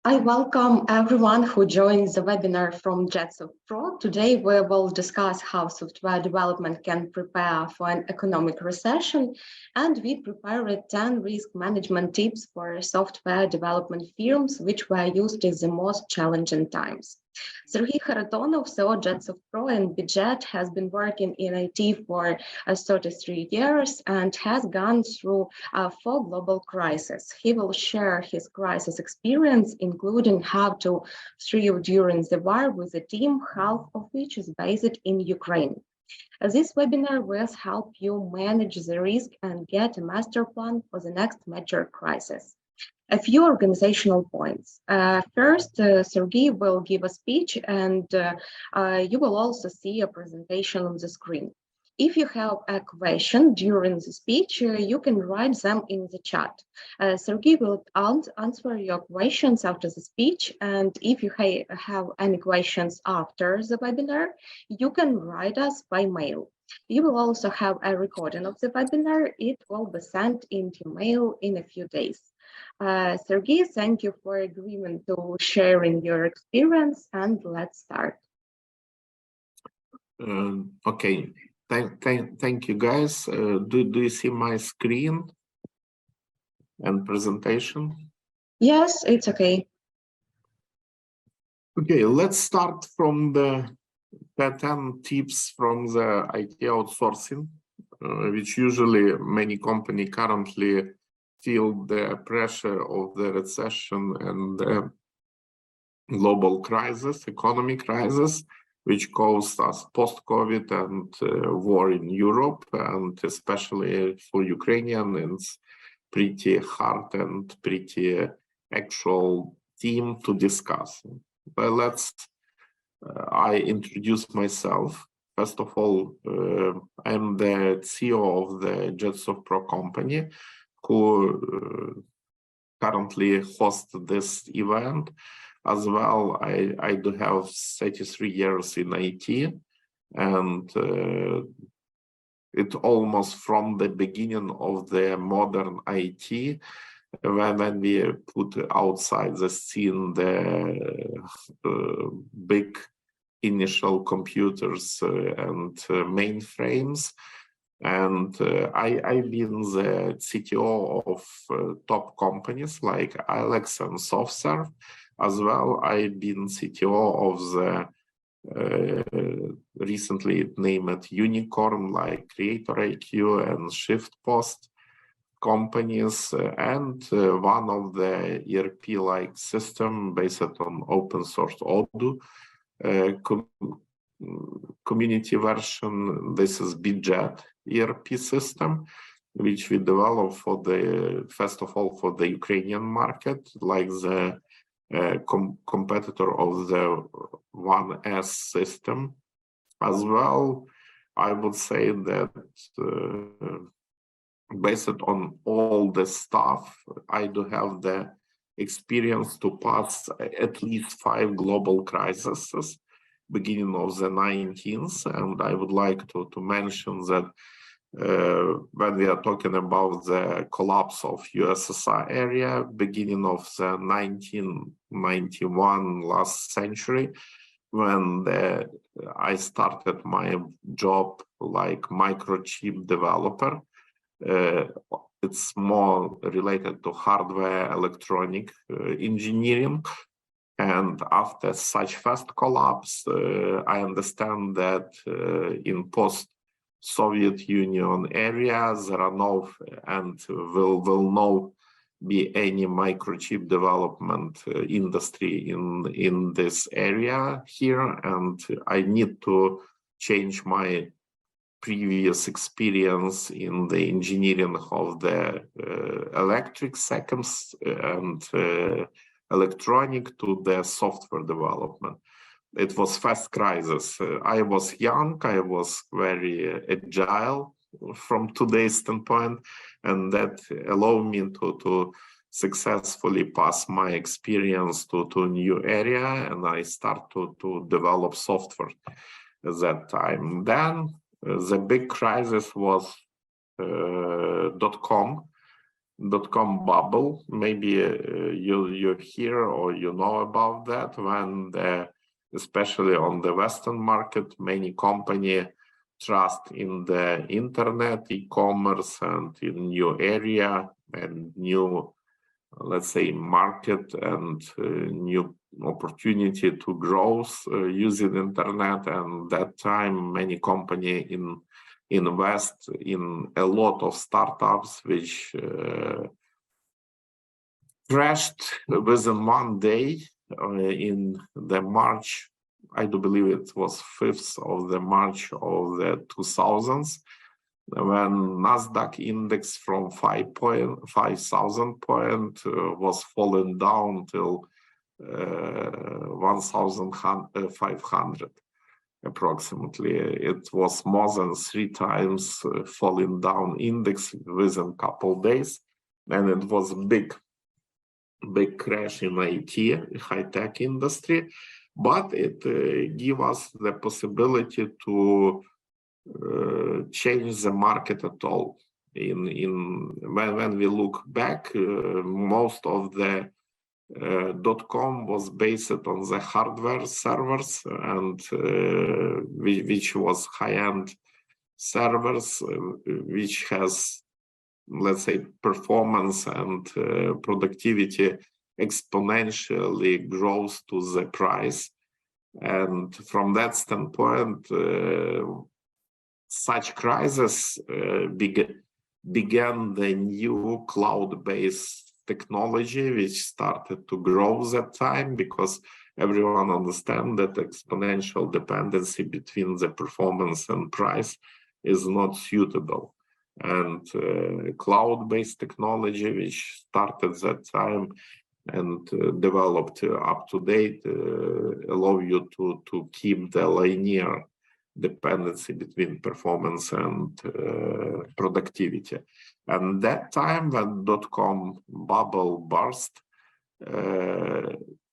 I welcome everyone who joins the webinar from JetSoftPro. Today, we will discuss how software development can prepare for an economic recession, and we prepared 10 risk management tips for software development firms, which were used in the most challenging times. Serhiy Kharytonov, CEO JetSoftPro and Budget, has been working in IT for 33 years and has gone through 4 global crises. He will share his crisis experience, including how to thrive during the war with a team, half of which is based in Ukraine. This webinar will help you manage the risk and get a master plan for the next major crisis. A few organizational points. First, Serhiy will give a speech, and you will also see a presentation on the screen. If you have a question during the speech, you can write them in the chat. Serhiy will answer your questions after the speech, and if you have any questions after the webinar, you can write us by mail. You will also have a recording of the webinar. It will be sent into mail in a few days. Serhiy, thank you for agreeing to sharing your experience, and let's start. Okay, thank you guys. Do you see my screen and presentation? Yes, it's okay. Okay, let's start from the 10 tips from the IT outsourcing, which usually many companies currently feel the pressure of the recession and the global crisis, economic crisis, which caused us post-COVID and war in Europe, and especially for Ukrainian, it's pretty hard and pretty actual theme to discuss. But I introduce myself. First of all, I'm the CEO of the JetSoftPro company, who currently hosts this event. As well, I do have 33 years in IT, and it almost from the beginning of the modern IT, when we put outside the scene the big initial computers and mainframes. And I've been the CTO of top companies like Alex and SoftServe. As well, I've been CTO of the recently named unicorn like Creator IQ and ShiftPost companies, and one of the ERP-like system based on open source Odoo community version. This is Budget ERP system, which we developed for first of all for the Ukrainian market, like the competitor of the 1S system. As well, I would say that based on all the stuff, I do have the experience to pass at least 5 global crises beginning of the 19th, and I would like to mention that when we are talking about the collapse of USSR area, beginning of the 1991 last century, when I started my job like microchip developer. It's more related to hardware, electronic engineering. And after such fast collapse, I understand that in post-Soviet Union area, there are no and will not be any microchip development industry in this area here, and I need to change my previous experience in the engineering of the electric systems and electronic to the software development. It was fast crisis. I was young, I was very agile from today's standpoint, and that allowed me to successfully pass my experience to a new area, and I start to develop software at that time. Then the big crisis was .com dot-com bubble. Maybe you hear or you know about that, when especially on the Western market, many companies trust in the internet, e-commerce, and in new area and new, let's say, market and new opportunity to grow using internet. And that time many companies invest in a lot of startups which crashed within one day in the March. I do believe it was 5th of the March of the 2000s, when Nasdaq index from 5,000 point was fallen down till 1,500 approximately. It was more than 3 times falling down index within a couple days, and it was a big crash in IT, high-tech industry. But it gave us the possibility to change the market at all. When we look back, most of the .com was based on the hardware servers, and which was high-end servers, which has, let's say, performance and productivity exponentially grows to the price. And from that standpoint, such crises began the new cloud-based technology, which started to grow that time, because everyone understands that exponential dependency between the performance and price is not suitable. And cloud-based technology, which started that time and developed up to date, allow you to keep the linear dependency between performance and productivity. And that time when .com bubble burst,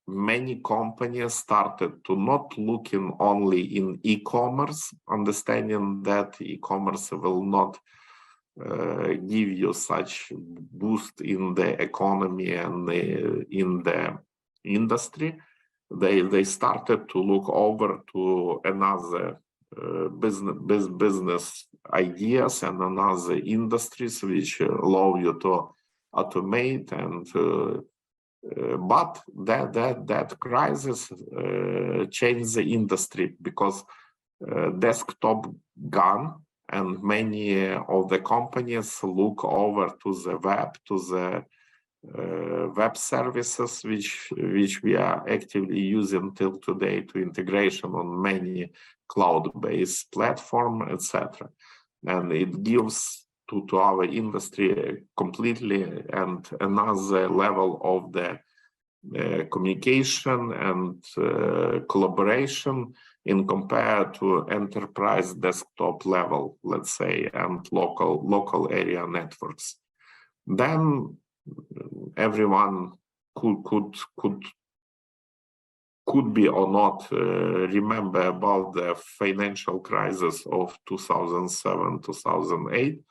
many companies started to not looking only in e-commerce, understanding that e-commerce will not give you such boost in the economy and in the industry. They started to look over to another business ideas and another industries which allow you to automate. And but that crisis changed the industry, because desktop gone, and many of the companies look over to the web, to the web services which we are actively using till today, to integration on many cloud-based platform, etc. And it gives to our industry completely and another level of the communication and collaboration in compared to enterprise desktop level, let's say, and local area networks. Then everyone could be or not remember about the financial crisis of 2007, 2008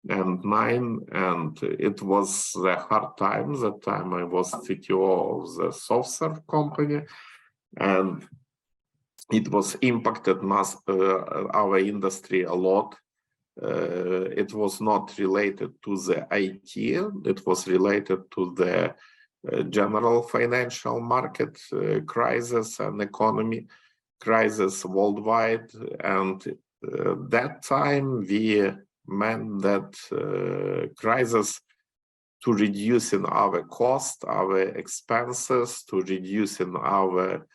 and 9, and it was the hard time. That time I was CTO of the SoftServe company, and it was impacted our industry a lot. It was not related to the IT, it was related to the general financial market crisis and economy crisis worldwide. And that time we meant that crisis to reducing our cost, our expenses, to reducing our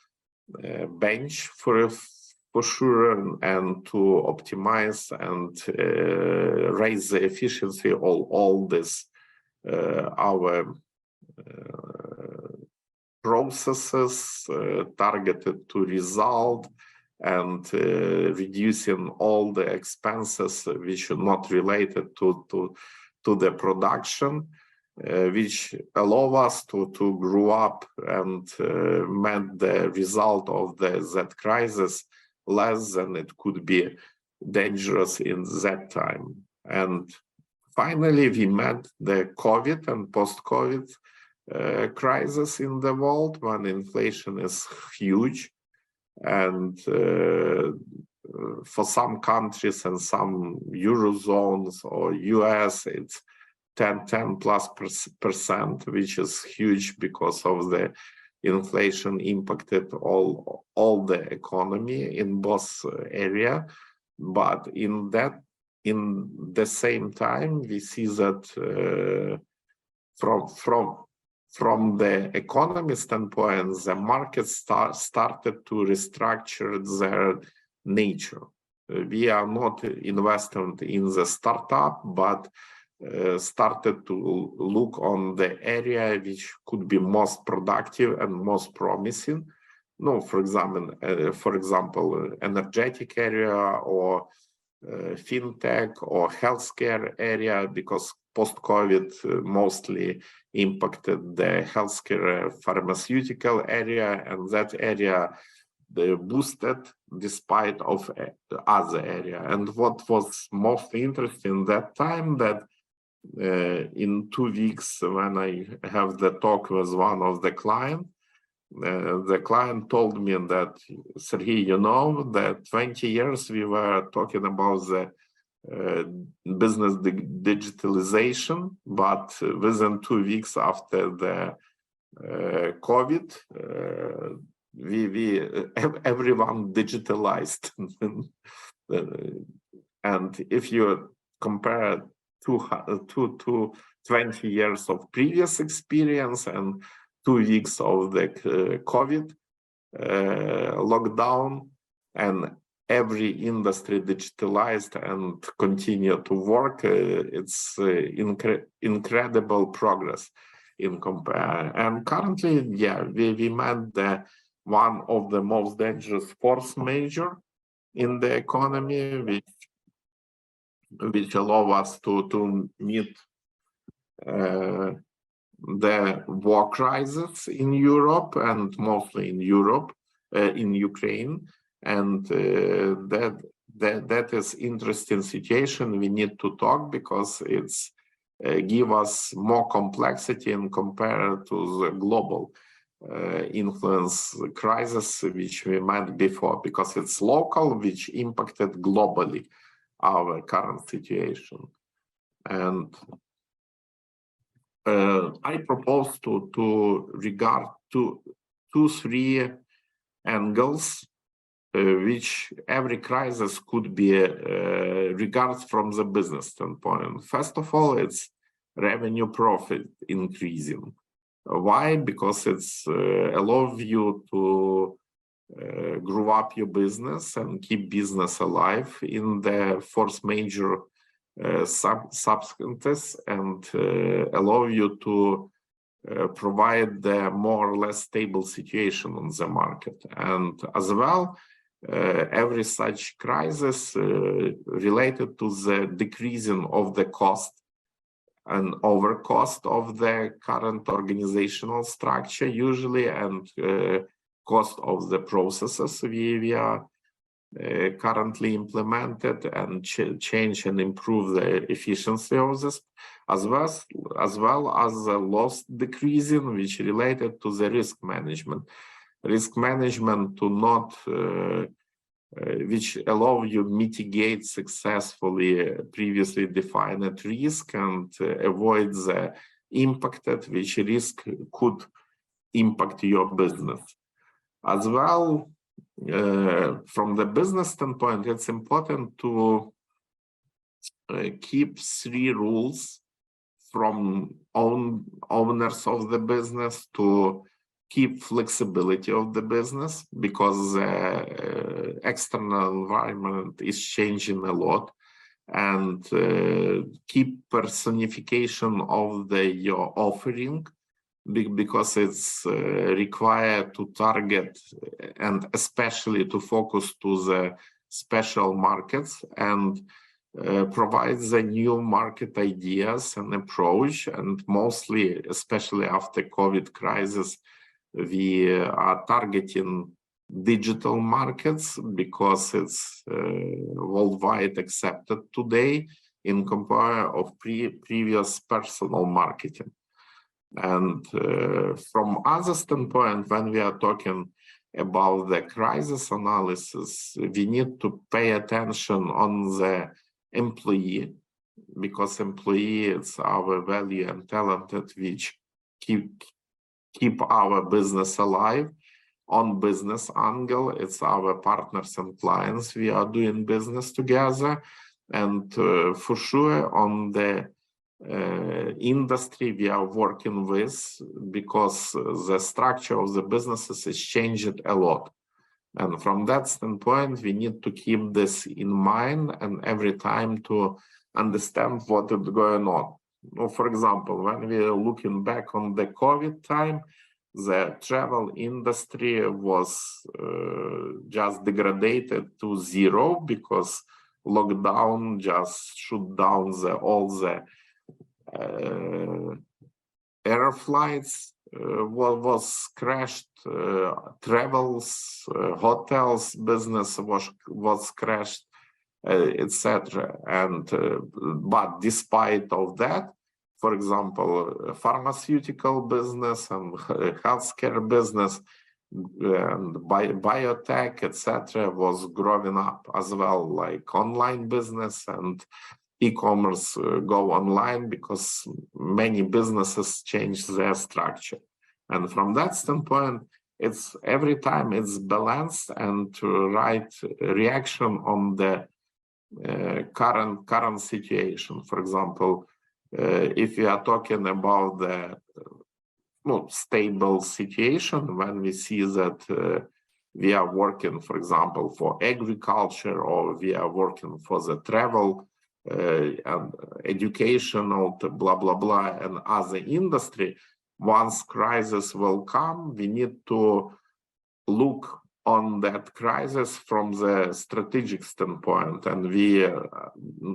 bench for sure, and to optimize and raise the efficiency of all this our processes targeted to result, and reducing all the expenses which are not related to the production, which allow us to grow up and meant the result of that crisis less than it could be dangerous in that time. And finally, we met the COVID and post-COVID crisis in the world when inflation is huge. And for some countries and some Eurozones or US, it's 10+%, which is huge because of the inflation impacted all the economy in both area. But in the same time, we see that from the economy standpoint, the market started to restructure their nature. We are not investing in the startup, but started to look on the area which could be most productive and most promising. No, for example, energetic area or fintech or healthcare area, because post-COVID mostly impacted the healthcare pharmaceutical area, and that area they boosted despite of the other area. And what was most interesting that time, that in 2 weeks when I have the talk with one of the client told me that, Serhiy, you know, that 20 years we were talking about the business digitalization, but within 2 weeks after the COVID, everyone digitalized. And if you compare to 20 years of previous experience and 2 weeks of the COVID lockdown, and every industry digitalized and continue to work, it's incredible progress in compare. And currently, yeah, we met one of the most dangerous force major in the economy, which allow us to meet the war crisis in Europe, and mostly in Europe, in Ukraine. And that is interesting situation. We need to talk because it's give us more complexity and compared to the global influence crisis which we met before, because it's local, which impacted globally our current situation. And I propose to regard to 2-3 angles which every crisis could be regarded from the business standpoint. First of all, it's revenue profit increasing. Why? Because it's allows you to grow up your business and keep business alive in the force major substances, and allow you to provide the more or less stable situation on the market. And as well, every such crisis related to the decreasing of the cost and over cost of the current organizational structure usually, and cost of the processes we are currently implemented, and change and improve the efficiency of this, as well as the loss decreasing, which related to the risk management. Risk management to not, which allow you mitigate successfully previously defined risk and avoid the impact that which risk could impact your business. As well, from the business standpoint, it's important to keep 3 rules from owners of the business: to keep flexibility of the business, because the external environment is changing a lot, and keep personification of your offering, because it's required to target and especially to focus to the special markets, and provide the new market ideas and approach. And mostly, especially after COVID crisis, we are targeting digital markets because it's worldwide accepted today in compare of previous personal marketing. And from other standpoint, when we are talking about the crisis analysis, we need to pay attention on the employee, because employee is our value and talented, which keep our business alive. On business angle, it's our partners and clients we are doing business together. And for sure on the industry we are working with, because the structure of the businesses is changed a lot. And from that standpoint, we need to keep this in mind and every time to understand what is going on. For example, when we are looking back on the COVID time, the travel industry was just degraded to zero, because lockdown just shut down all the air flights was crashed, travels, hotels business was crashed, etc. And but despite of that, for example, pharmaceutical business and healthcare business and biotech, etc., was growing up as well, like online business and e-commerce go online, because many businesses change their structure. And from that standpoint, it's every time it's balanced and to right reaction on the current situation. For example, if we are talking about the stable situation, when we see that we are working, for example, for agriculture, or we are working for the travel and educational, blah, blah, blah, and other industry, once crisis will come, we need to look on that crisis from the strategic standpoint, and we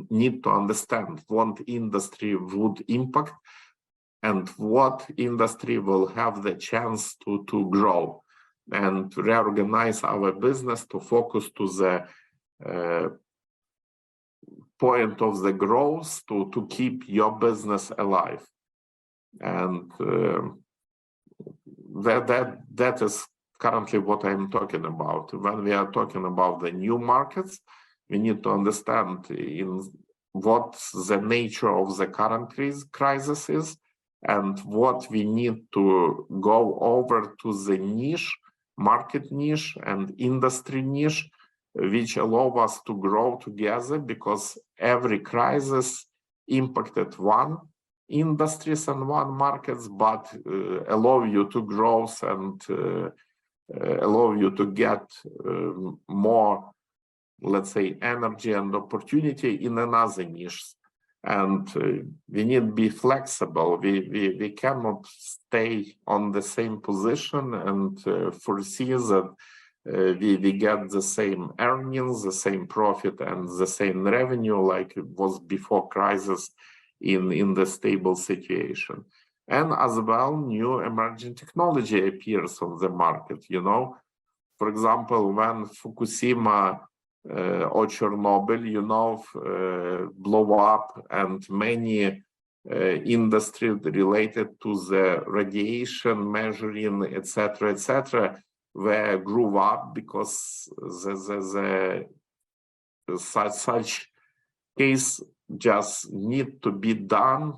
need to understand what industry would impact and what industry will have the chance to grow, and reorganize our business to focus to the point of the growth to keep your business alive. And that is currently what I'm talking about. When we are talking about the new markets, we need to understand in what the nature of the current crisis is, and what we need to go over to the niche, market niche and industry niche, which allow us to grow together, because every crisis impacted one industries and one markets, but allow you to grow and allow you to get more, let's say, energy and opportunity in another niche. And we need to be flexible. We cannot stay on the same position and foresee that we get the same earnings, the same profit, and the same revenue like it was before crisis in the stable situation. And as well, new emerging technology appears on the market. For example, when Fukushima or Chernobyl, blow up, and many industries related to the radiation measuring, etc., where grew up, because such case just need to be done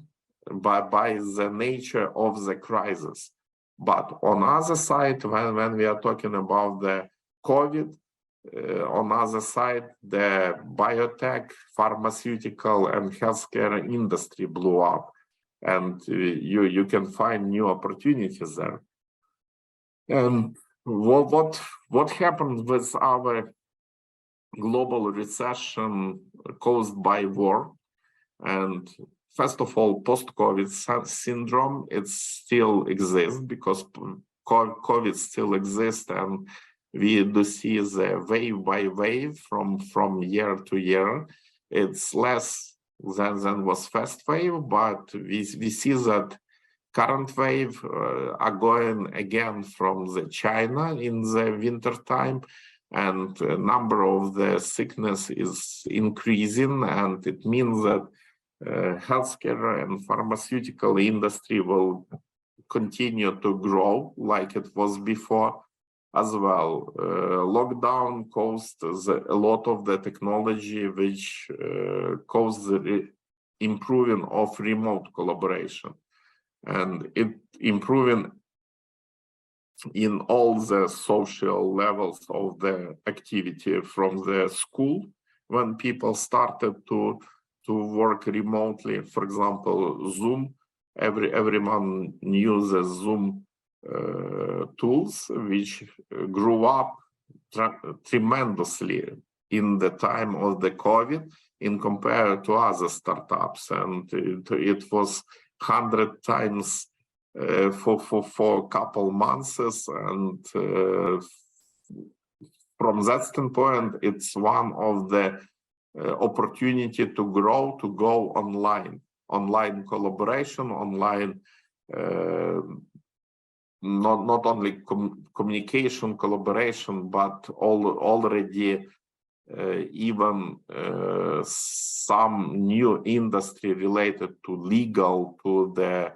by the nature of the crisis. But on other side, when we are talking about the COVID, on other side, the biotech, pharmaceutical, and healthcare industry blew up, and you can find new opportunities there. And what happened with our global recession caused by war? And first of all, post-COVID syndrome, it still exists, because COVID still exists, and we do see the wave by wave from year to year. It's less than was first wave, but we see that current wave are going again from the China in the winter time, and the number of the sickness is increasing, and it means that healthcare and pharmaceutical industry will continue to grow like it was before as well. Lockdown caused a lot of the technology which caused the improving of remote collaboration, and it improving in all the social levels of the activity, from the school when people started to work remotely. For example, Zoom, everyone knew the Zoom tools, which grew up tremendously in the time of the COVID in compared to other startups, and it was 100 times for a couple months, and from that standpoint, it's one of the opportunity to grow, to go online collaboration, online not only communication, collaboration, but already even some new industry related to legal, to the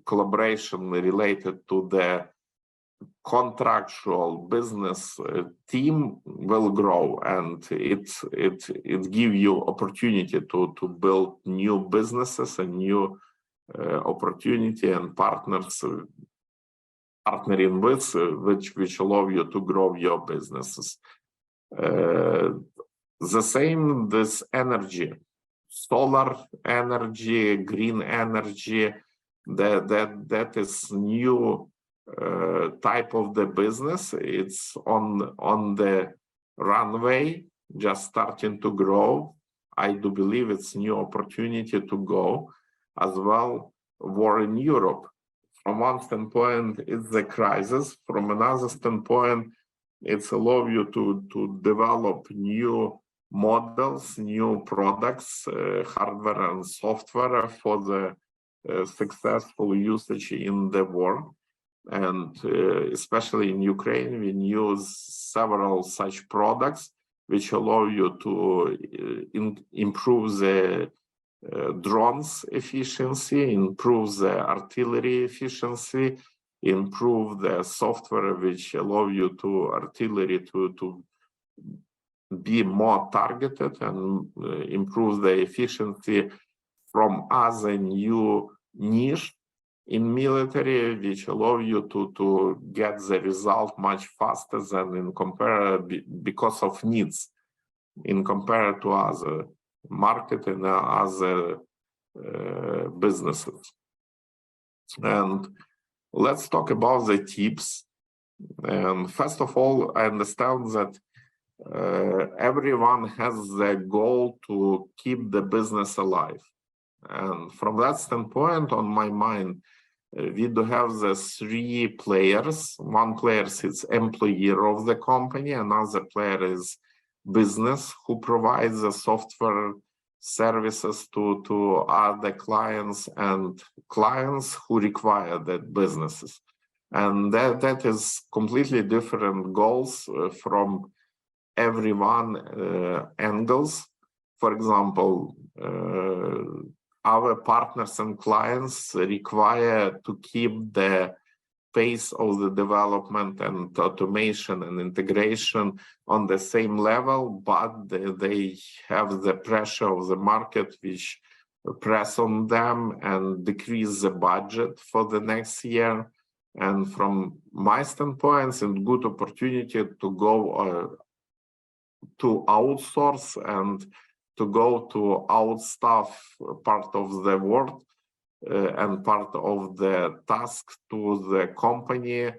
collaboration related to the contractual business team will grow, and it give you opportunity to build new businesses and new opportunity and partnering with which allow you to grow your businesses. The same, this energy, solar energy, green energy, that is new type of the business. It's on the runway, just starting to grow. I do believe it's new opportunity to go as well. War in Europe, from one standpoint, it's the crisis. From another standpoint, it's allow you to develop new models, new products, hardware and software for the successful usage in the war. And especially in Ukraine, we use several such products which allow you to improve the drones efficiency, improve the artillery efficiency, improve the software which allow you to artillery to be more targeted, and improve the efficiency from other new niche in military, which allow you to get the result much faster than in compare, because of needs in compared to other market and other businesses. And let's talk about the tips. And first of all, I understand that everyone has the goal to keep the business alive. And from that standpoint, on my mind, we do have the three players. One player is employee of the company, another player is business who provides the software services to other clients, and clients who require that businesses. And that is completely different goals from everyone angles. For example, our partners and clients require to keep the pace of the development and automation and integration on the same level, but they have the pressure of the market which press on them and decrease the budget for the next year. And from my standpoint, it's a good opportunity to go to outsource and to go to outstaff part of the work and part of the task to the company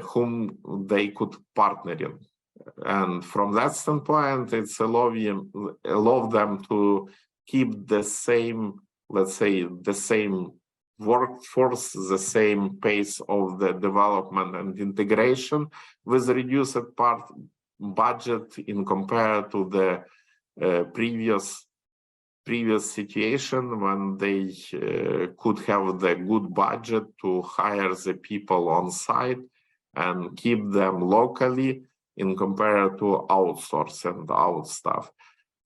whom they could partner in. And from that standpoint, it's allow them to keep the same, let's say, the same workforce, the same pace of the development and integration, with reduced budget in compared to the previous situation, when they could have the good budget to hire the people on site and keep them locally in compared to outsource and outstaff.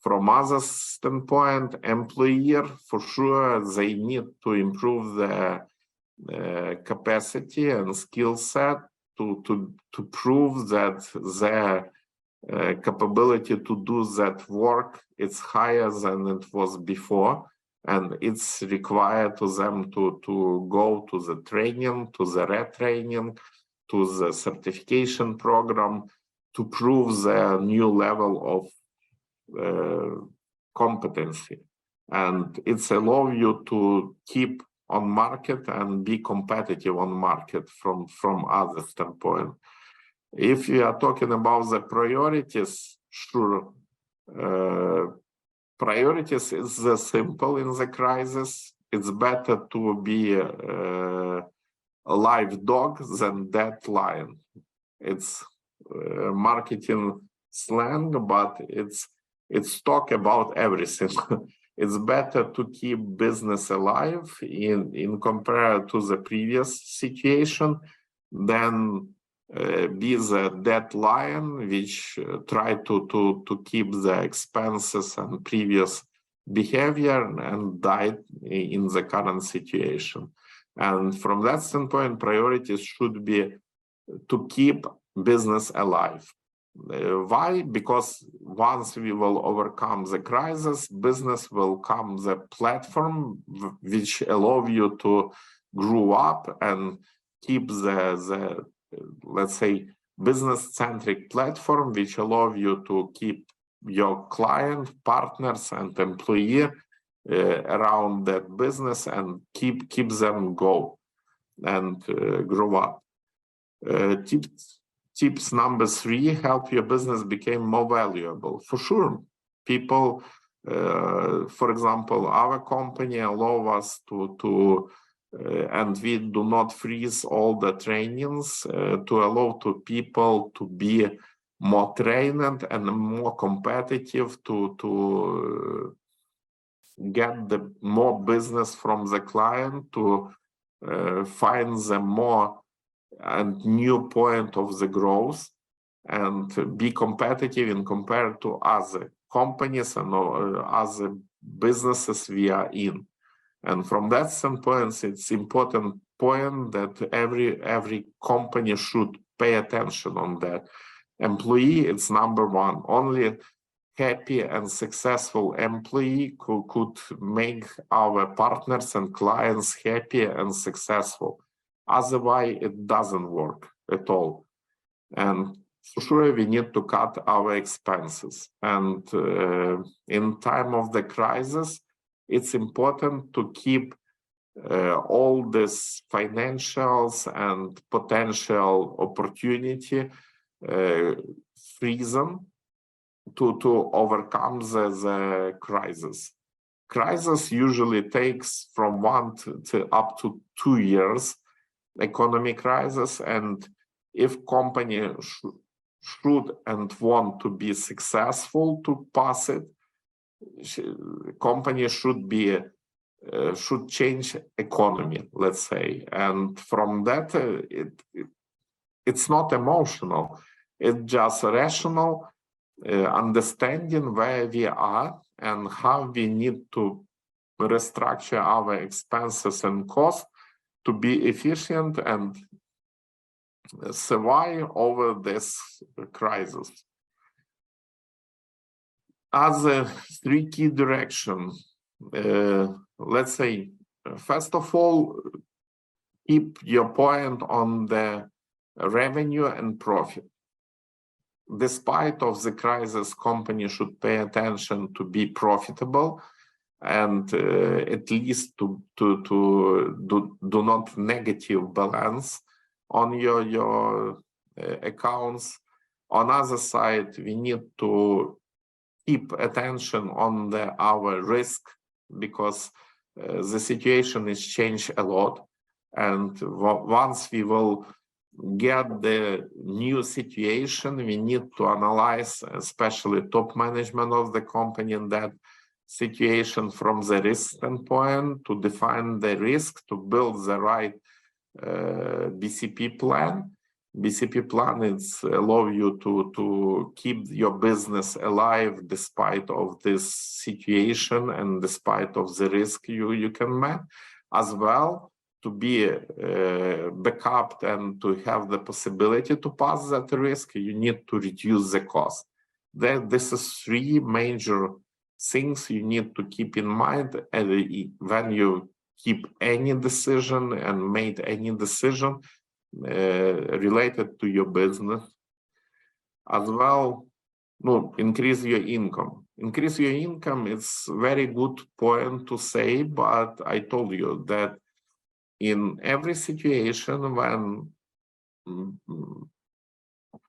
From other standpoint, employer, for sure, they need to improve their capacity and skill set to prove that their capability to do that work is higher than it was before, and it's required to them to go to the training, to the retraining, to the certification program to prove their new level of competency. And it's allow you to keep on market and be competitive on market from other standpoint. If you are talking about the priorities, sure, priorities is simple in the crisis. It's better to be a live dog than dead lion. It's marketing slang, but it's talk about everything. It's better to keep business alive in compared to the previous situation than be the dead lion which try to keep the expenses and previous behavior and died in the current situation. And from that standpoint, priorities should be to keep business alive. Why? Because once we will overcome the crisis, business will come the platform which allow you to grow up and keep the let's say business-centric platform which allow you to keep your client, partners, and employee around that business and keep them go and grow up. Tips number 3, help your business become more valuable. For sure, people, for example, our company allow us to and we do not freeze all the trainings to allow to people to be more trained and more competitive to get the more business from the client, to find the more and new point of the growth and be competitive in compared to other companies and other businesses we are in. And from that standpoint, it's important point that every company should pay attention on that. Employee, it's number one. Only happy and successful employee could make our partners and clients happy and successful. Otherwise, it doesn't work at all. And for sure, we need to cut our expenses. And in time of the crisis, it's important to keep all this financials and potential opportunity frozen to overcome the crisis. Crisis usually takes from 1 to up to 2 years, economic crisis, and if company should and want to be successful to pass it, company should change economy, let's say. And from that, it's not emotional, it's just rational understanding where we are and how we need to restructure our expenses and costs to be efficient and survive over this crisis. Other 3 key directions, let's say, first of all, keep your point on the revenue and profit. Despite of the crisis, company should pay attention to be profitable and at least to do not negative balance on your accounts. On other side, we need to keep attention on our risk because the situation is changed a lot. And once we will get the new situation, we need to analyze, especially top management of the company, in that situation from the risk standpoint, to define the risk, to build the right BCP plan, BCP plan is allow you to keep your business alive despite of this situation and despite of the risk you can make, as well to be backup and to have the possibility to pass that risk. You need to reduce the cost. This is three major things you need to keep in mind when you keep any decision and made any decision related to your business. As well, increase your income. Increase your income is very good point to say, but I told you that in every situation when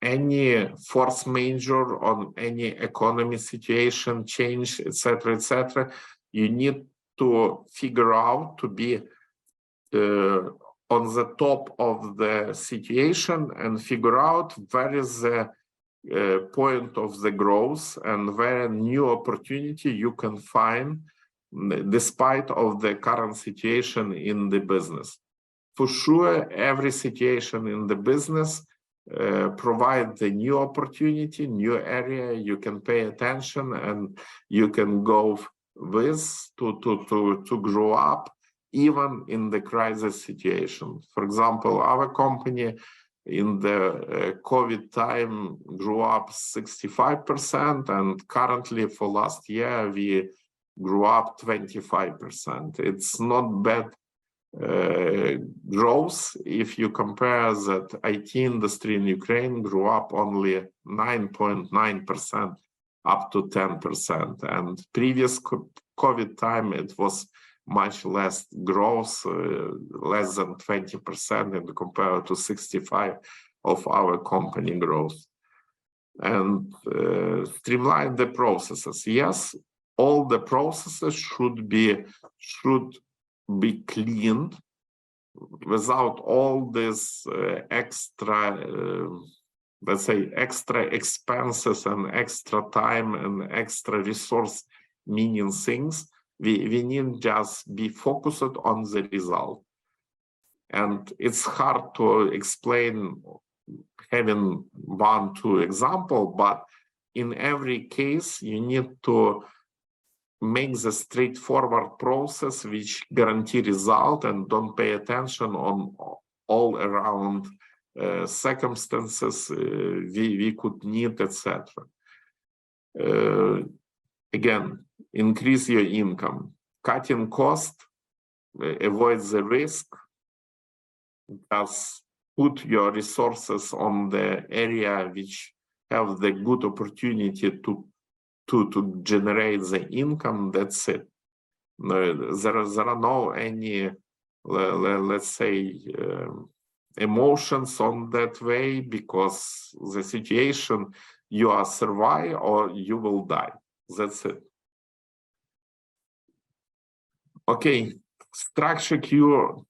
any force majeure on any economy situation change, etc., you need to figure out to be on the top of the situation and figure out where is the point of the growth and where new opportunity you can find despite of the current situation in the business. For sure, every situation in the business provide the new opportunity, new area you can pay attention and you can go with to grow up even in the crisis situation. For example, our company in the COVID time grew up 65%, and currently for last year we grew up 25%. It's not bad growth if you compare that IT industry in Ukraine grew up only 9.9% up to 10%, and previous COVID time it was much less growth, less than 20% and compared to 65% of our company growth. And streamline the processes. Yes, all the processes should be cleaned without all this extra, let's say, extra expenses and extra time and extra resource meaning things. We need just be focused on the result. And it's hard to explain having 1-2 examples, but in every case, you need to make the straightforward process which guarantee result and don't pay attention on all around circumstances we could need, etc. Again, increase your income. Cutting cost, avoid the risk, just put your resources on the area which have the good opportunity to generate the income. That's it. There are no any, let's say, emotions on that way, because the situation you are survive or you will die. That's it. Okay, structure cure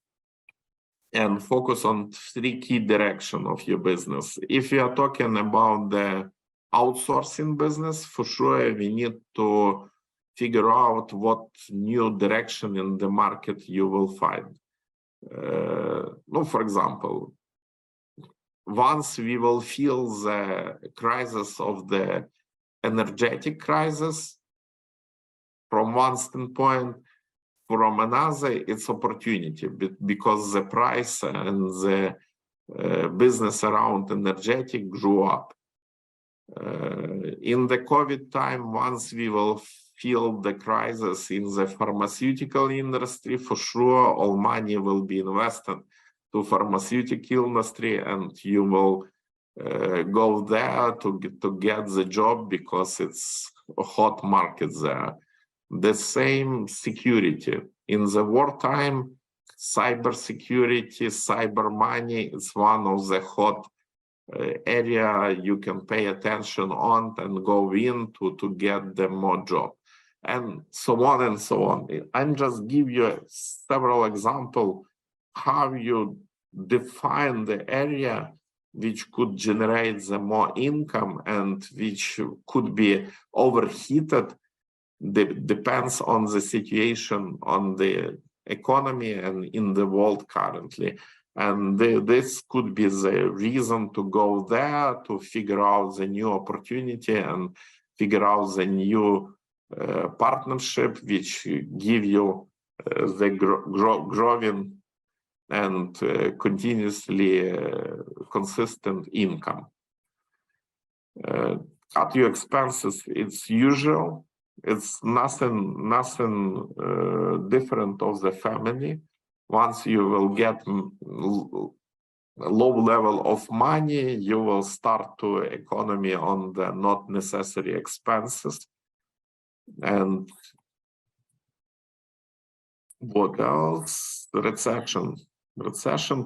and focus on 3 key directions of your business. If you are talking about the outsourcing business, for sure we need to figure out what new direction in the market you will find. For example, once we will feel the crisis of the energetic crisis from one standpoint, from another it's opportunity, because the price and the business around energetic grew up. In the COVID time, once we will feel the crisis in the pharmaceutical industry, for sure all money will be invested to pharmaceutical industry, and you will go there to get the job because it's a hot market there. The same security. In the wartime, cyber security, cyber money, it's one of the hot area you can pay attention on and go in to get them more job, and so on and so on. I'm just give you several examples how you define the area which could generate the more income and which could be overheated. Depends on the situation on the economy and in the world currently. And this could be the reason to go there, to figure out the new opportunity and figure out the new partnership, which give you the growing and continuously consistent income. Cut your expenses, it's usual. It's nothing different of the family. Once you will get a low level of money, you will start to economy on the not necessary expenses. And what else? Recession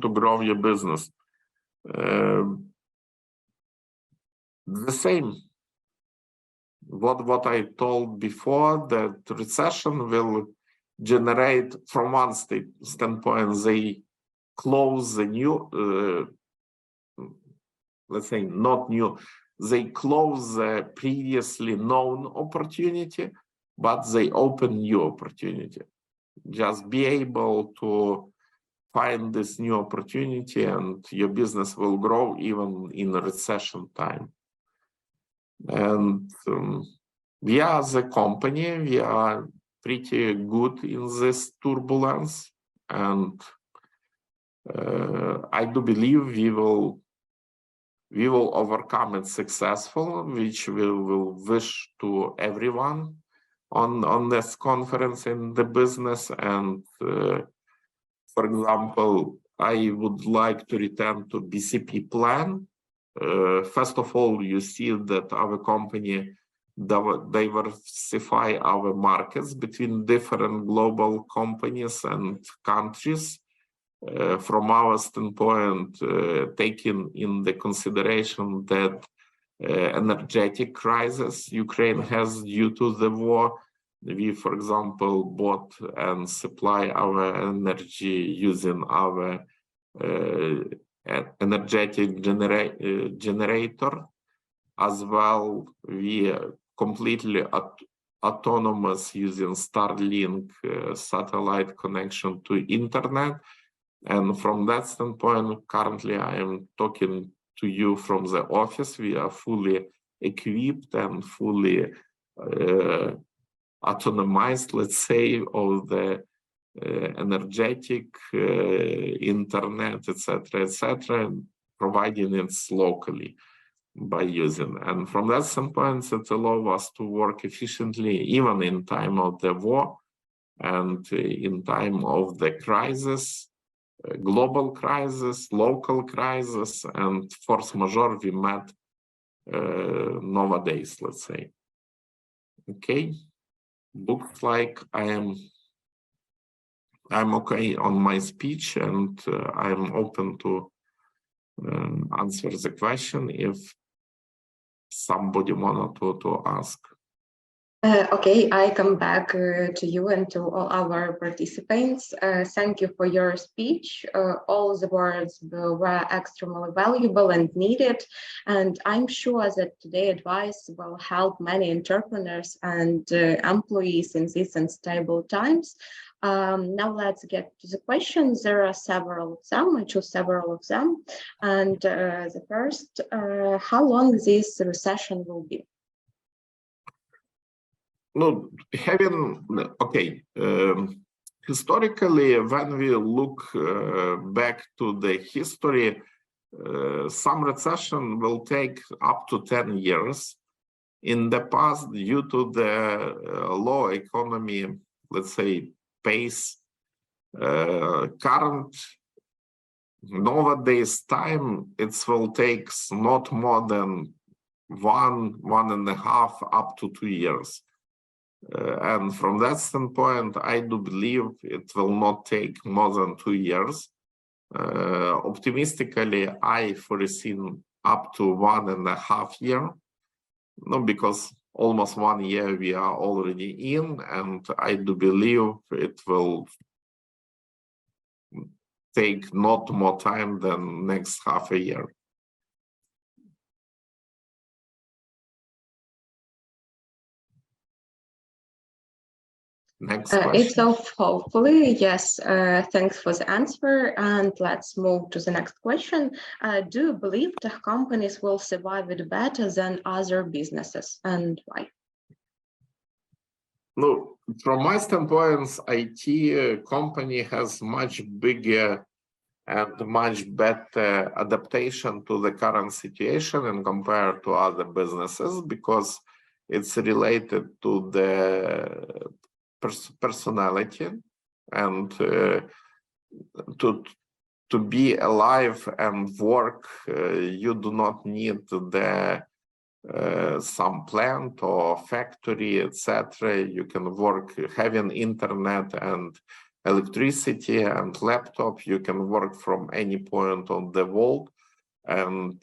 to grow your business. The same. What I told before, that recession will generate, from one standpoint, they close the new, let's say not new, they close the previously known opportunity, but they open new opportunity. Just be able to find this new opportunity and your business will grow even in a recession time. And we as a company, we are pretty good in this turbulence, and I do believe we will overcome it successfully, which we will wish to everyone on this conference in the business. And for example, I would like to return to BCP plan. First of all, you see that our company diversify our markets between different global companies and countries. From our standpoint, taking in the consideration that energetic crisis Ukraine has due to the war, we, for example, bought and supply our energy using our energetic generator. As well, we are completely autonomous using Starlink satellite connection to internet. And from that standpoint, currently I am talking to you from the office. We are fully equipped and fully autonomized, let's say, of the energetic internet, etc., providing it locally by using. And from that standpoint, it allows us to work efficiently even in time of the war and in time of the crisis, global crisis, local crisis, and force majeure we met nowadays, let's say. Okay, looks like I'm okay on my speech, and I'm open to answer the question if somebody wanted to ask. Okay, I come back to you and to all our participants. Thank you for your speech. All the words were extremely valuable and needed, and I'm sure that today's advice will help many entrepreneurs and employees in these unstable times. Now let's get to the questions. There are several of them. I chose several of them. And the first, how long this recession will be? No, historically, when we look back to the history, some recession will take up to 10 years. In the past, due to the low economy, let's say, pace, current nowadays time, it will take not more than 1.5 up to 2 years. And from that standpoint, I do believe it will not take more than 2 years. Optimistically, I foresee up to 1.5 years, because almost 1 year we are already in, and I do believe it will take not more time than next half a year. Next It's question. of hopefully, yes. Thanks for the answer. And let's move to the next question. Do you believe tech companies will survive it better than other businesses, and why? No, from my standpoint, IT company has much bigger and much better adaptation to the current situation and compared to other businesses because it's related to the personality and to be alive and work. You do not need the some plant or factory, etc. You can work having internet and electricity and laptop. You can work from any point on the world and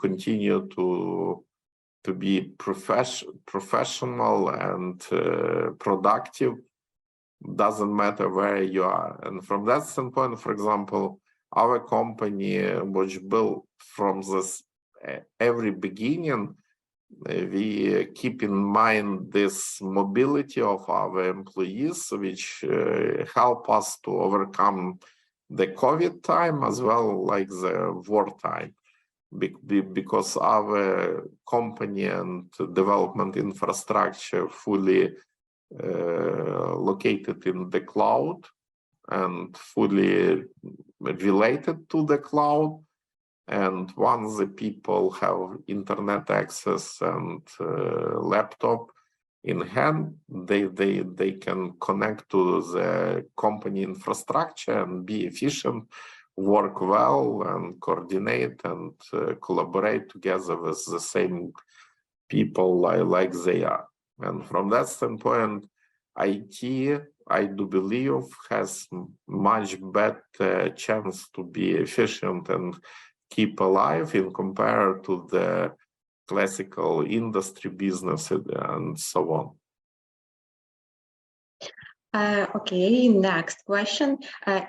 continue to be professional and productive. Doesn't matter where you are. And from that standpoint, for example, our company was built from this every beginning. We keep in mind this mobility of our employees, which help us to overcome the COVID time as well like the war time, because our company and development infrastructure fully located in the cloud and fully related to the cloud. And once the people have internet access and laptop in hand, they can connect to the company infrastructure and be efficient, work well, and coordinate and collaborate together with the same people like they are. And from that standpoint, IT, I do believe, has much better chance to be efficient and keep alive in compared to the classical industry business and so on. Okay, next question.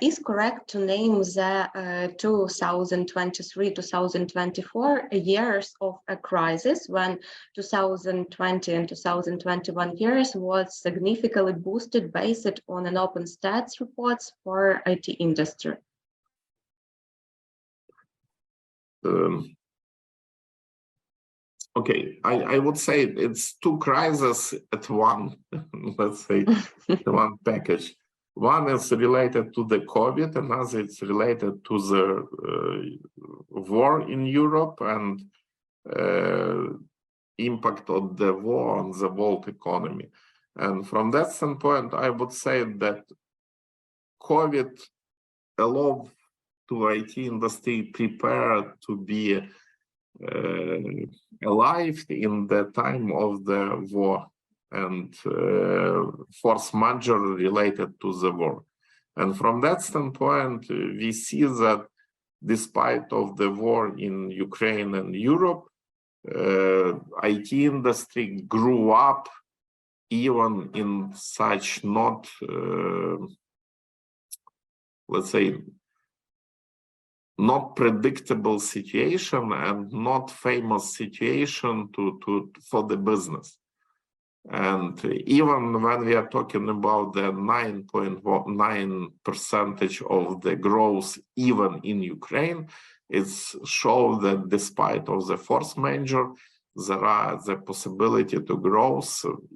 Is correct to name the 2023-2024 years of a crisis when 2020 and 2021 years was significantly boosted based on an open stats reports for IT industry? Okay, I would say it's two crises at one, let's say, one package. One is related to the COVID, another is related to the war in Europe and impact of the war on the world economy. And from that standpoint, I would say that COVID allowed to IT industry prepare to be alive in the time of the war and force majeure related to the war. And from that standpoint, we see that despite of the war in Ukraine and Europe, IT industry grew up even in such not, let's say, not predictable situation and not famous situation for the business. And even when we are talking about the 9.9% of the growth, even in Ukraine, it's show that despite of the force majeure, there are the possibility to grow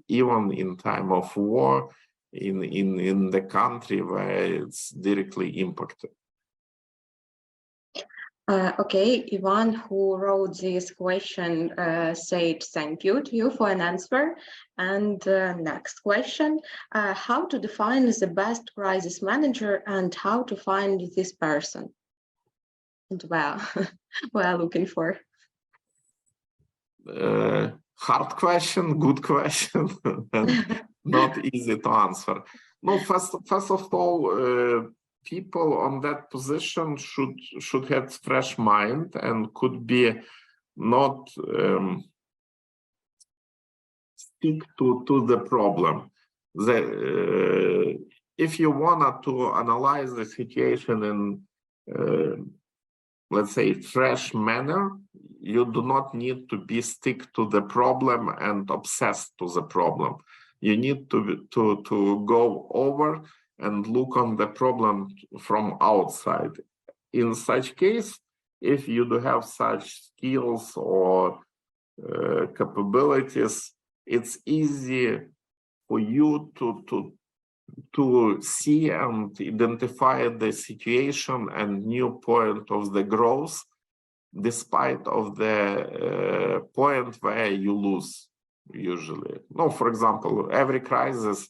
even in time of war in the country where it's directly impacted. Okay, Ivan, who wrote this question, said thank you to you for an answer. And next question, how to define the best crisis manager and how to find this person? And well, we are looking for. Hard question, good question, and not easy to answer. No, first of all, people on that position should have fresh mind and could be not stick to the problem. If you wanted to analyze the situation in let's say fresh manner, you do not need to be stick to the problem and obsessed to the problem. You need to go over and look on the problem from outside. In such case, if you do have such skills or capabilities, it's easy for you to see and identify the situation and new point of the growth, despite of the point where you lose usually. No, for example, every crisis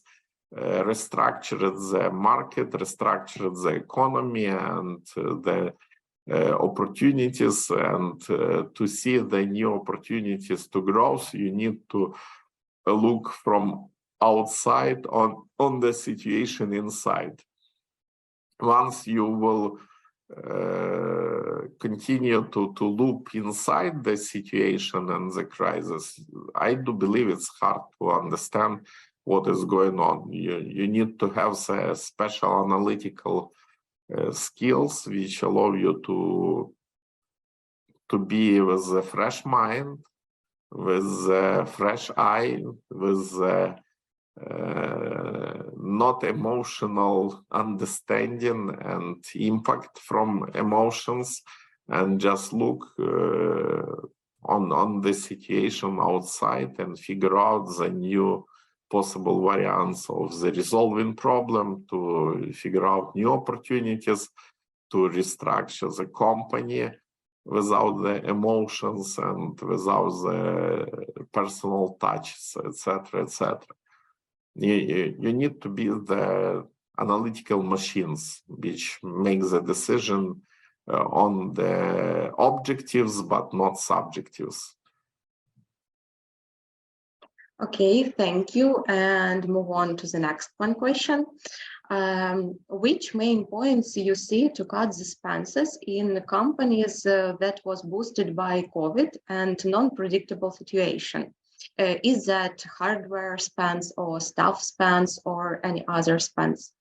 restructured the market, restructured the economy and the opportunities, and to see the new opportunities to growth, you need to look from outside on the situation inside. Once you will continue to look inside the situation and the crisis, I do believe it's hard to understand what is going on. You need to have the special analytical skills which allow you to be with a fresh mind, with a fresh eye, with not emotional understanding and impact from emotions, and just look on the situation outside and figure out the new possible variants of the resolving problem, to figure out new opportunities, to restructure the company without the emotions and without the personal touches, etc., etc. You need to be the analytical machines which make the decision on the objectives but not subjectives. Okay, thank you. And move on to the next question. Which main points you see to cut the expenses in companies that was boosted by COVID and non-predictable situation? Is that hardware expense or staff expense or any other expense?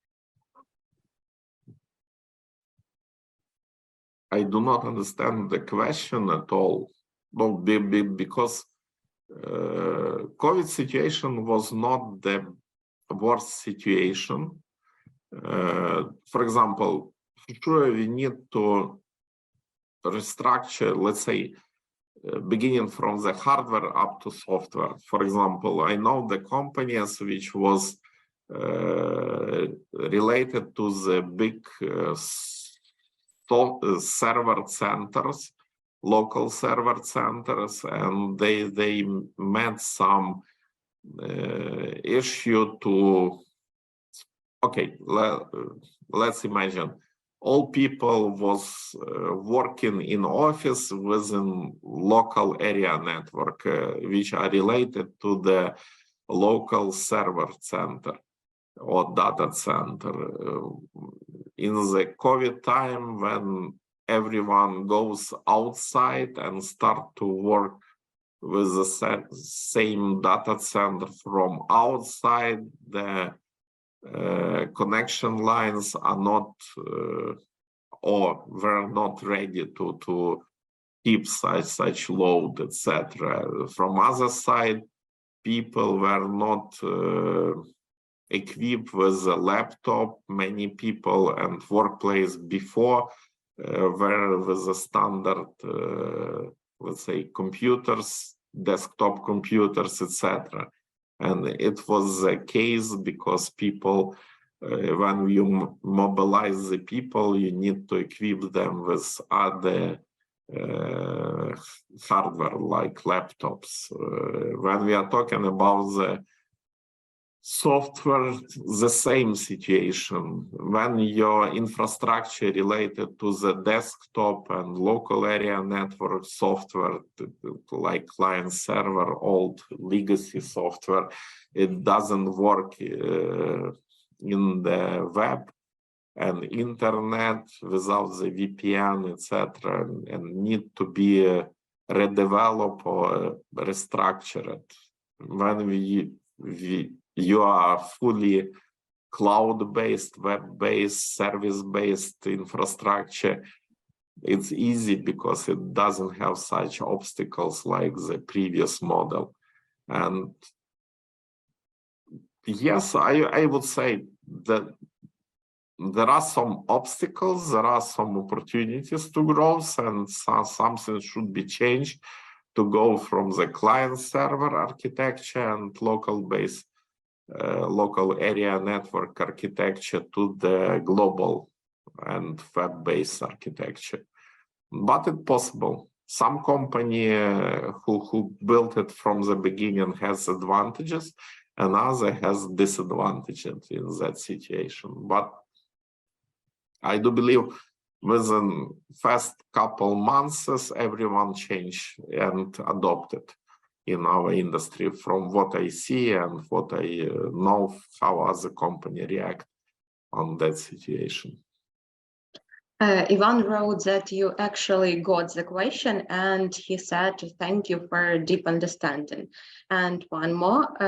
I do not understand the question at all. No, because COVID situation was not the worst situation. For example, sure, we need to restructure, let's say, beginning from the hardware up to software. For example, I know the companies which was related to the big server centers, local server centers, and they met some issue to, okay, let's imagine all people was working in office within local area network, which are related to the local server center or data center. In the COVID time, when everyone goes outside and start to work with the same data center from outside, the connection lines are not or were not ready to keep such load, etc. From other side, people were not equipped with a laptop. Many people and workplace before were with the standard, let's say, computers, desktop computers, etc. And it was the case because people, when you mobilize the people, you need to equip them with other hardware like laptops. When we are talking about the software, the same situation. When your infrastructure related to the desktop and local area network software, like client server, old legacy software, it doesn't work in the web and internet without the VPN, etc., and need to be redeveloped or restructured. When you are fully cloud-based, web-based, service-based infrastructure, it's easy because it doesn't have such obstacles like the previous model. And Yes, I would say that there are some obstacles, there are some opportunities to growth, and something should be changed to go from the client-server architecture and local-based, local area network architecture to the global and web-based architecture. But it's possible. Some company who built it from the beginning has advantages, and other has disadvantages in that situation. But I do believe within first couple months, everyone changed and adopted in our industry from what I see and what I know how other company react on that situation. Ivan wrote that you actually got the question, and he said thank you for deep understanding. And one more,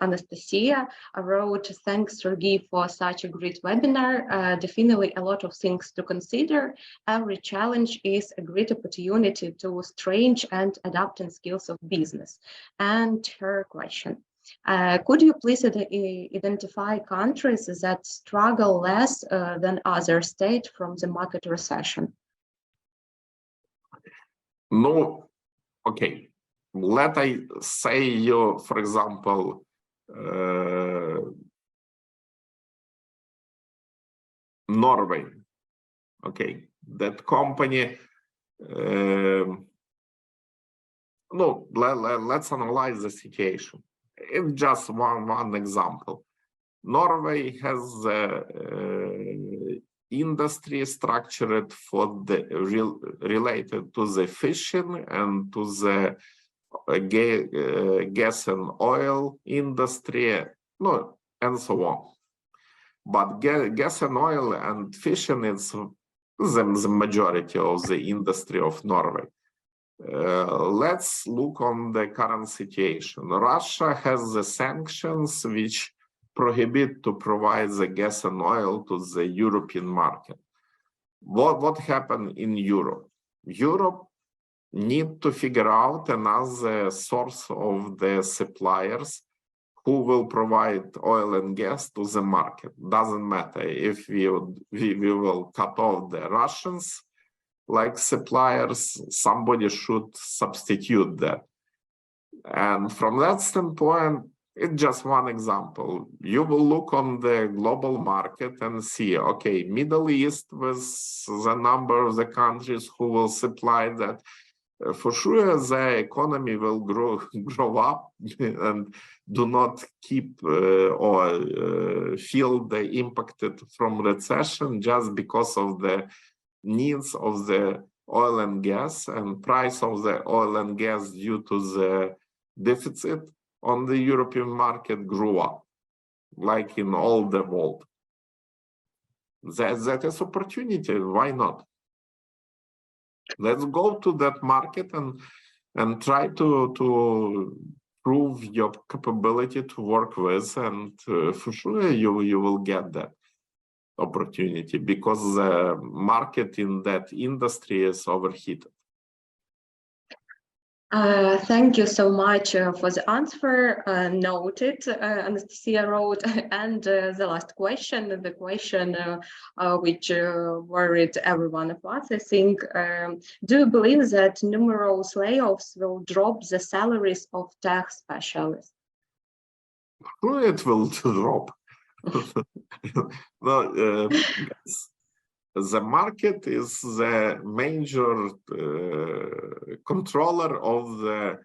Anastasia wrote, thanks Serhiy for such a great webinar. Definitely a lot of things to consider. Every challenge is a great opportunity to strange and adapting skills of business. And her question. Could you please identify countries that struggle less than other states from the market recession? No, okay. Let I say you, for example, Norway. Okay, that company. No, let's analyze the situation. It's just one example. Norway has industry structured for the related to the fishing and to the gas and oil industry, no, and so on. But gas and oil and fishing is the majority of the industry of Norway. Let's look on the current situation. Russia has the sanctions which prohibit to provide the gas and oil to the European market. What happened in Europe? Europe need to figure out another source of the suppliers who will provide oil and gas to the market. Doesn't matter if we will cut off the Russians like suppliers, somebody should substitute that. And from that standpoint, it's just one example. You will look on the global market and see, okay, Middle East with the number of the countries who will supply that. For sure, the economy will grow up and do not keep or feel the impacted from recession just because of the needs of the oil and gas and price of the oil and gas due to the deficit on the European market grew up, like in all the world. That is opportunity, why not? Let's go to that market and try to prove your capability to work with, and for sure you will get that opportunity because the market in that industry is overheated. Thank you so much for the answer. Noted, Anastasia wrote. And the last question, the question which worried every one of us, I think, do you believe that numerous layoffs will drop the salaries of tech specialists? Sure, it will drop. No, yes. The market is the major controller of the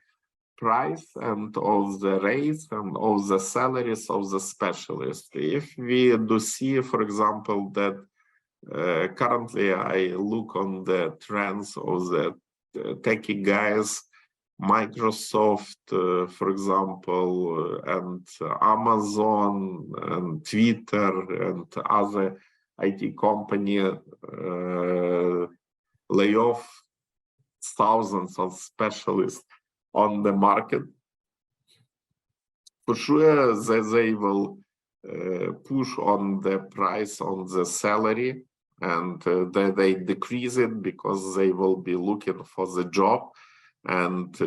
price and of the rates and of the salaries of the specialists. If we do see, for example, that currently I look on the trends of the techie guys, Microsoft, for example, and Amazon and Twitter and other IT company lay off thousands of specialists on the market. For sure, they will push on the price on the salary, and they decrease it because they will be looking for the job, and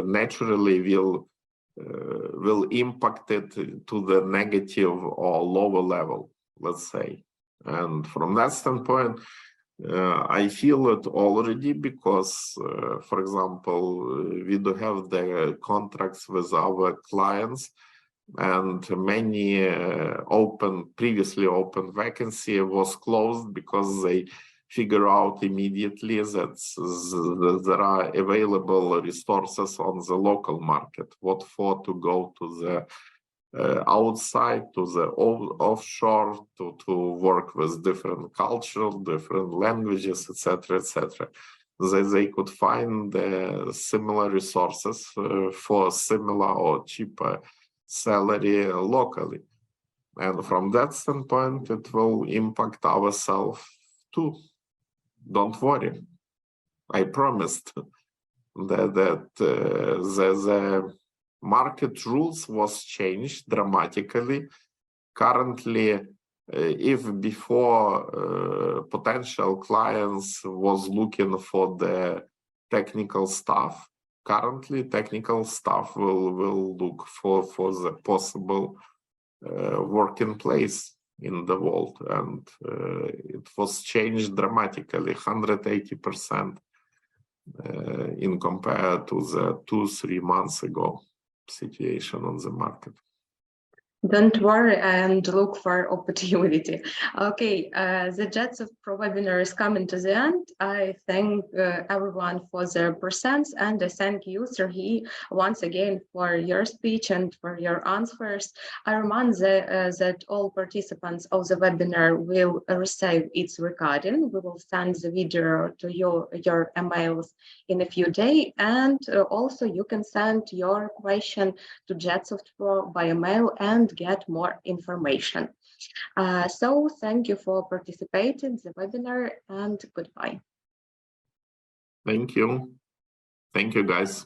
naturally will will impact it to the negative or lower level, let's say. And from that standpoint, I feel it already because, for example, we do have the contracts with our clients, and many previously open vacancy was closed because they figure out immediately that there are available resources on the local market. What for to go to the outside, to the offshore, to work with different cultures, different languages, etc., etc. They could find similar resources for similar or cheaper salary locally. And from that standpoint, it will impact ourselves too. Don't worry. I promised that the market rules was changed dramatically. Currently, if before potential clients was looking for the technical staff, currently technical staff will look for the possible working place in the world, and it was changed dramatically, 180% in compared to the 2-3 months ago situation on the market. Don't worry and look for opportunity. Okay, the JetSoftPro webinar is coming to the end. I thank everyone for their presence, and I thank you, Serhiy, once again for your speech and for your answers. I remind that all participants of the webinar will receive its recording. We will send the video to your emails in a few days, and also you can send your question to JetSoftPro by email and get more information. So thank you for participating in the webinar, and goodbye. Thank you. Thank you, guys.